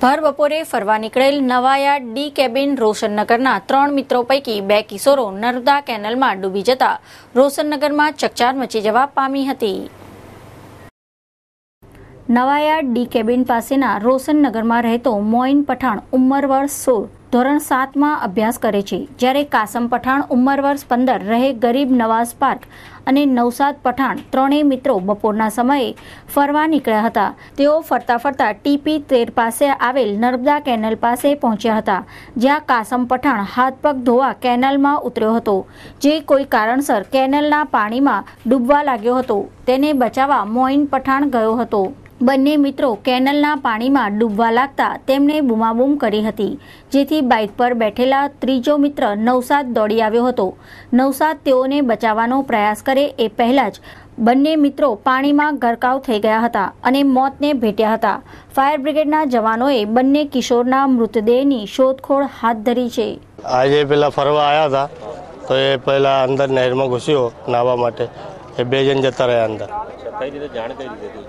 ભર બપોરે ફરવા નીકળેલ નવાયા ડી કેબિન રોશનનગરના 3 મિત્રો પૈકી 2 કિશોરો નર્મદા કેનાલમાં ડૂબી જતા રોશનનગરમાં ચકચાર મચી જવા પામી હતી। નવાયા ડી કેબિન પાસેના રોશનનગરમાં રહેતો મોઇન પઠાણ ઉંમર વર્ષ 16 ધોરણ 7 માં અભ્યાસ કરે છે, જ્યારે કાસમ પઠાણ ઉંમર વર્ષ 15 રહે ગરીબ નવાઝ પાર્ક અને નૌશાદ પઠાણ ત્રણેય મિત્રો બપોરના સમયે ફરવા નીકળ્યા હતા। તેઓ ફરતા ફરતા ટીપી 13 પાસે આવેલ નર્મદા કેનાલ પાસે પહોંચ્યા હતા, જ્યાં કાસમ પઠાણ હાથ પગ ધોવા કેનાલમાં ઉતર્યો હતો, જે કોઈ કારણસર કેનાલના પાણીમાં ડૂબવા લાગ્યો હતો। તેને બચાવવા મોઇન પઠાણ ગયો હતો। બંને મિત્રો કેનાલના પાણીમાં ડૂબવા લાગતા તેમણે બૂમાબૂમ કરી હતી, જેથી બાઇક પર બેઠેલા ત્રીજો મિત્ર નૌશાદ દોડી આવ્યો હતો। નૌશાદ તેઓને બચાવવાનો પ્રયાસ કરે એ પહેલા જ બંને મિત્રો પાણીમાં ગરકાવ થઈ ગયા હતા અને મોતને ભેટ્યા હતા। ફાયર બ્રિગેડના જવાનોએ બંને કિશોરના મૃતદેહની શોધખોળ હાથ ધરી છે। આજે પેલા ફરવા આવ્યા હતા તો એ પહેલા અંદર નહેરમાં ઘૂસ્યો નાહવા માટે, એ 2 જણ જતા રહ્યા અંદર। कई रीते जान कई रीते थी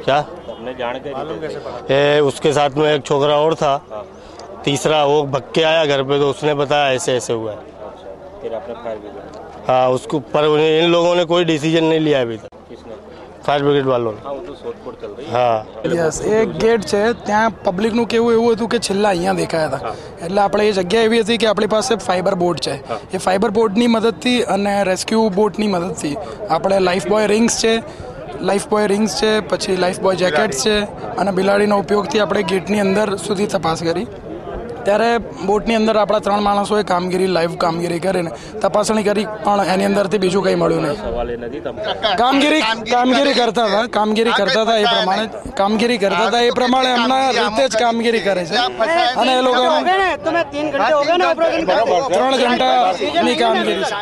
क्या हमने जान कई रीते ये उसके साथ में एक छोकरा और था, तीसरा वो भग के आया घर पे तो उसने बताया ऐसे ऐसे हुआ है। अच्छा, फिर आपने फायर ब्रिगेड हाँ उसको पर इन लोगों ने कोई डिसीजन नहीं लिया अभी तक, किसने फायर ब्रिगेड वालों ने। हाँ वो तो शोधखोળ चल रही है। हाँ યસ, એક ગેટ છે ત્યાં પબ્લિકનું કેવું એવું હતું કે છેલ્લા અહીંયા દેખાયા હતા, એટલે આપણે એ જગ્યા એવી હતી કે આપણી પાસે ફાઈબર બોટ છે, એ ફાઈબર બોટની મદદથી અને રેસ્ક્યુ બોટની મદદથી આપણે લાઈફ બોય રિંગ્સ છે, પછી લાઈફ બોય જેકેટ્સ છે અને બિલાડીનો ઉપયોગથી આપણે ગેટની અંદર સુધી તપાસ કરી। ત્યારે બોટની અંદર આપણા 3 માણસોએ લાઈવ કામગીરી કરીને તપાસણી કરી, પણ એની અંદરથી બીજું કંઈ મળ્યું નહીં। સવાલ એ નથી તમે કામગીરી કરતા હતા એ પ્રમાણે એમના રીતે જ કામગીરી કરે છે અને એ લોકો 3 ઘંટાની કામગીરી છે।